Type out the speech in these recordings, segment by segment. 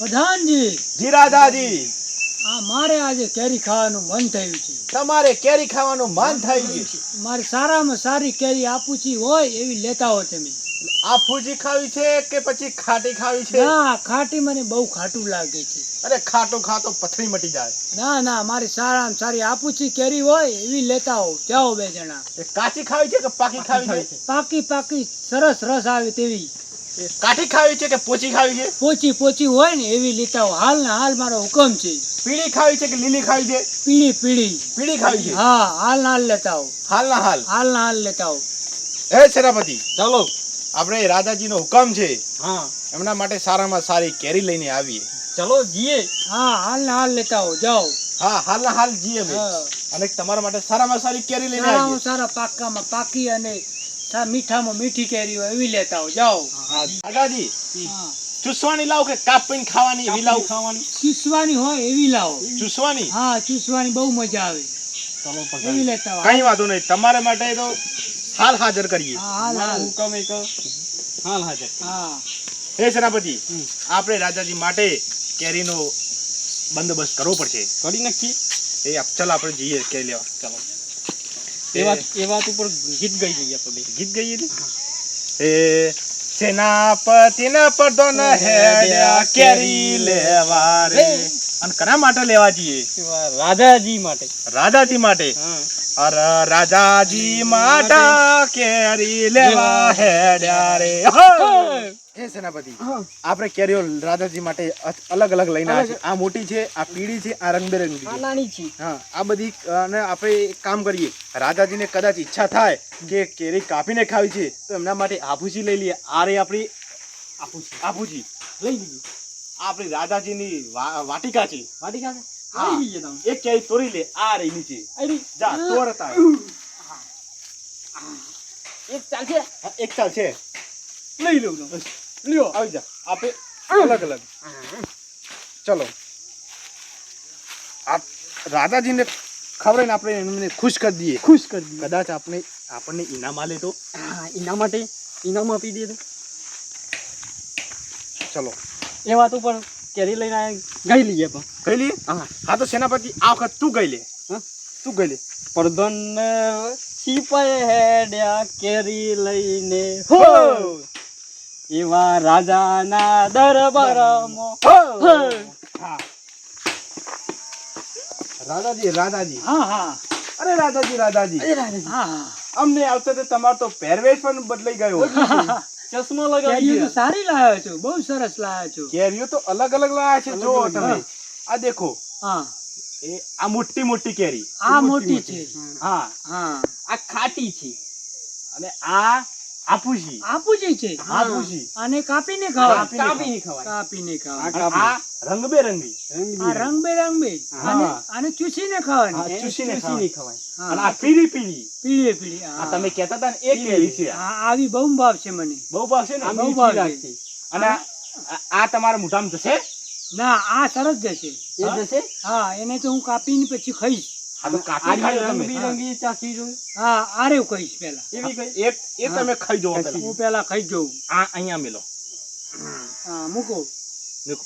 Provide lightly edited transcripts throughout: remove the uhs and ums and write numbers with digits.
પ્રધાનજી જી રાજાજી, મારે આજે કેરી ખાવાનું મન થયું છે. તમારે કેરી ખાવાનું મન થઈ ગયું? મારે સારામાં સારી કેરી આપુચી હોય એવી લેતા હો તમે. આ ફૂજી ખાવી છે કે પછી ખાટી ખાવી છે? ના, ખાટી મને બહુ ખાટું લાગે છે. અરે ખાટું ખાતો પથરી મટી જાય. ના ના, મારી સારામાં સારી આપુચી કેરી હોય એવી લેતા હો. જાઓ બે જણા. એ કાચી ખાવી છે કે પાકી ખાવી છે? પાકી પાકી સરસ રસ આવે તેવી. એ કાઠી ખાવી છે કે પોચી ખાવી છે? પોચી પોચી હોય ને એવી લેતા હો. હાલ ના હાલ મારો હુકમ છે. પીળી ખાવી છે કે લીલી ખાવી છે? પીળી પીળી. પીળી ખાવી છે? હા, હાલ ના હાલ લેતા હો. હાલ ના હાલ. હાલ ના હાલ લેતા હો. હે સેનાપતિ, ચાલો. આપણે રાજાજીનો હુકમ છે, હા, એમના માટે સારામાં સારી કેરી લઈને આવીએ. ચલો જીએ. હા, હાલ ના હાલ લેતા હો. જાઓ. હા, હાલ ના હાલ જઈએ અમે. હા. અને તમારા માટે સારામાં સારી કેરી લઈને સારામાં આવીએ. સારા પાકામાં પાકી અને મીઠામાં મીઠી કેરી હોય એવી લેતા હો. જાઓ. રાજાજી, હા. ચૂસવાની લાવ કે કાપીને ખાવાની એવી લાવ? ખાવાની. ચૂસવાની હોય એવી લાવો. ચૂસવાની? હા, ચૂસવાની બહુ મજા આવે. ચલો એવી લેતા હો. કઈ વાંધો નહીં, તમારા માટે તો હાલ હાજર કરીએ. હા, હાલ હાલ. હુકમ એક હાલ હાજર. હા. હે સેનાપતિ, આપણે રાજાજી માટે કેરીનો બંદોબસ્ત કરવો પડશે. કરી નાખી. ચાલ આપણે જઈએ કેરી લેવા. ચાલો. એ વાત ઉપર ગીત ગાઈ જઈએ આપણે. ગીત ગઈએ ને? એ સેનાપતિ ને પડદો ન હેડ્યા કેરી લેવા રે. અને કના માટે લેવા જઈએ? રાજાજી માટે. રાજાજી માટે. હા. અરે રાજાજી માટે કેરી લેવા હેડ્યા રે. હે સેનાપતિ, આપણે કેરીઓ રાજાજી માટે અલગ અલગ લઈને આવ્યા છે. આ મોટી છે, આ પીળી છે, આ રંગબેરંગી છે. નાની છે. હા, આ બધી. અને આપણે એક કામ કરીએ, રાજાજીને કદાચ ઈચ્છા થાય કે કેરી કાપીને ખાવી છે તો એમના માટે આફુસી લઈ લઈએ. આ રે આપણી આફુસી લઈ લીધી. આપણી રાજાજીની વાટિકા છે. વાટિકા છે. હા. લઈ લઈએ તમે. એક કેરી તોડી લે. આ રહી નીચે. જા તોડ તા. એક ચાલશે. એક ચાલ છે. લઈ લઉં તમે. લ્યો. આવી જા. આપણે અલગ અલગ. ચલો. આપ રાજાજીને ખબર ને આપણે એમને ખુશ કરી દઈએ. ખુશ કરી દઈએ. કદાચ આપણને ઇનામ આલે તો. હા, એના માટે ઇનામ આપી દે તો. ચલો. એ વાત ઉપર કેરી લઈને ગઈ લઈએ પણ. ગઈ લઈએ? હા. હા તો સેનાપતિ, આ વખત તું ગઈ લે. હા? તું ગઈ લે. પ્રધાન સિપાઈ હેડ્યા કેરી લઈને હો, એવા રાજાના દરબારમાં હા. રાજાજી. હા હા. અરે રાજાજી. હા હા. અમને આવતા તો તમારો તો પહેરવેશ પણ બદલાઈ ગયો. ચશ્મા કેરીઓ તો લગાવી. સારી લાવ્યો છો. બહુ સરસ લાવ્યો છો. કેરીઓ તો અલગ અલગ લાયા છે. જો તમે આ દેખો. હા. એ આ મોટી મોટી કેરી. આ મોટી છે. હા. હા. આ ખાટી છે. અને આ આફુસી. આપુજી છે. આફુસી. આને કાપીને ખાવા. કાપીને ખવાય. કાપીને ખાવા. અને આ રંગબેરંગી. આ રંગબેરંગી. હા. આને ચૂસીને ખાવાની. હા, ચૂસીને ચૂસીને ખવાય. હા. અને આ પીળી પીળી. પીળી પીળી. આ હા. તમે કહેતા હતા ને એ કેરી છે. હા, આવી બહુ ભાવ છે મને. બહુ ભાવશે ને? આ બહુ મીઠી ભાવે. લાગશે. અને આ તમારા મોઢામાં જશે? ના, આ સરસ જશે. એ જશે. હા, એને તો હું કાપીને પછી ખાઈશ. આ તો કાપી ખાજો તમે. રંગબેરંગી ચાખી જોઈ. હા, આરે ખાઈશ પેલા. એવી કઈ. એ તમે ખાઈ જોવો પહેલા. હું પેલા ખાઈ જઉં. આ અહીંયા મેલો. હા, મૂકો. દેખો.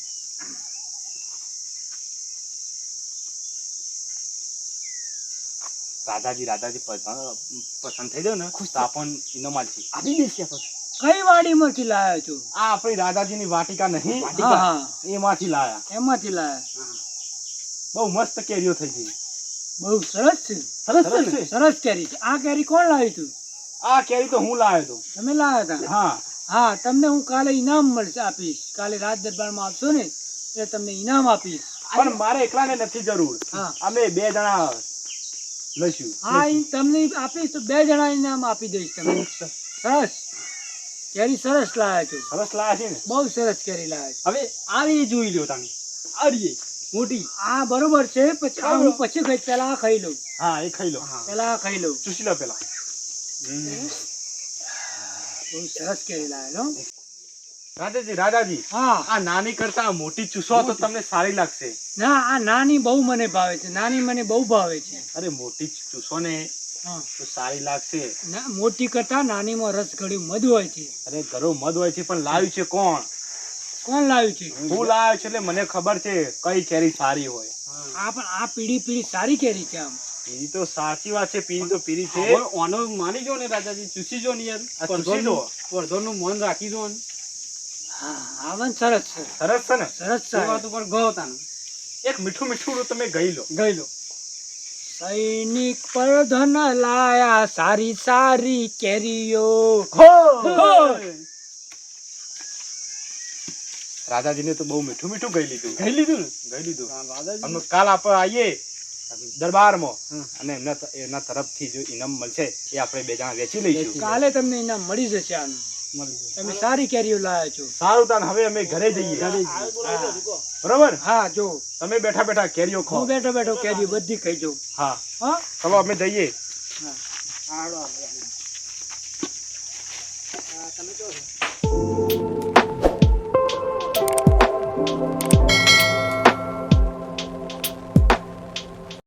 રાધાજી પસંદ થઈ જાય ને તો આપણ ઇનામ આલશે. આપી દેશે પણ. કઈ વાડીમાંથી લાવ્યો છો? આ આપણી રાધાજીની વાટિકા નહીં, હા હા, એમાંથી લાયા. એમાંથી લાવ્યા. બહુ મસ્ત કેરીઓ થઈ ગઈ. બહુ સરસ છે. સરસ છે ને? સરસ કેરી છે. આ કેરી કોણ લાવ્યું તું? આ કેરી તો હું લાવ્યો હતો. તમે લાવ્યા હતા? હા. હા, તમને હું કાલે ઇનામ આપીશ. કાલે રાજ દરબારમાં આવશો ને એટલે તમને ઇનામ આપીશ. પણ મારે એકલાને નથી જરૂર. હા. અમે 2 જણા લઈશું. હા, ઈ તમને આપીશ તો 2 જણા ઇનામ આપી દઈશ તમને. સરસ કેરી સરસ લાવ્યા છો. સરસ લાયા છે ને? બહુ સરસ કેરી લાવ્યા છો. હવે આવી જોઈ લ્યો તમે. આવી મોટી. આ બરોબર છે. પછી આ હું પછી ખાઈશ. પેલા આ ખાઈ લઉં. હા, એ ખાઈ લો. પેલા આ ખાઈ લઉં. ચૂસી લો પેલા. બહુ સરસ કેરી લાવ્યા છો. રાજાજી, હા. આ નાની કરતા મોટી ચૂસો તો તમને સારી લાગશે. ના, આ નાની બહુ મને ભાવે છે. નાની મને બહુ ભાવે છે. અરે મોટી ચૂસો ને હા. તો સારી લાગશે. મોટી કરતા નાનીમાં રસ ઘડ્યું મધ હોય છે. અરે ઘરો મધ હોય છે પણ લાવ્યું છે કોણ? કોણ લાવ્યું છે હું લાવ્યો છું એટલે મને ખબર છે કઈ કેરી સારી હોય. આ પીળી સારી કેરી છે આમ. પીરી તો સાચી વાત છે, પીરી તો પીરી છે. હવે ઓનો માની જો ને રાજાજી, ચૂસી જો ને યાર. આ ચૂસી જો. સ્પર્ધોનું મન રાખી જો ને. હા આ પણ સરસ છે, સરસ છે ને. સરસ એ વાત છે. ઉપર ગયો તાને. એક મીઠું મીઠું તમે ગઈ લો. ગઈ લો. સૈનિક પર ધન લાયા સારી સારી કેરીઓ. રાધાજીને તો બહુ મીઠું મીઠું ગઈ લીધું. ગઈ લીધું ને. ગઈ લીધું. રાજાજી અમે કાલ આપણે આવીએ દરબારમાં હમ. અને એના તરફથી જો ઇનામ મળશે એ આપણે બે જણા વેચી લઈશું. કાલે તમને ઇનામ મળી જશે આનું. મળી જાય. તમે સારી કેરીઓ લાયા છો. સારું તાન હવે અમે ઘરે જઈએ. બરોબર. હા જો તમે બેઠા બેઠા કેરીઓ હું ખાઓ. બેઠો બેઠો કેરીઓ બધી ખાઈ જાઉં. હા હા ચલો અમે જઈએ. તમે કહો છો.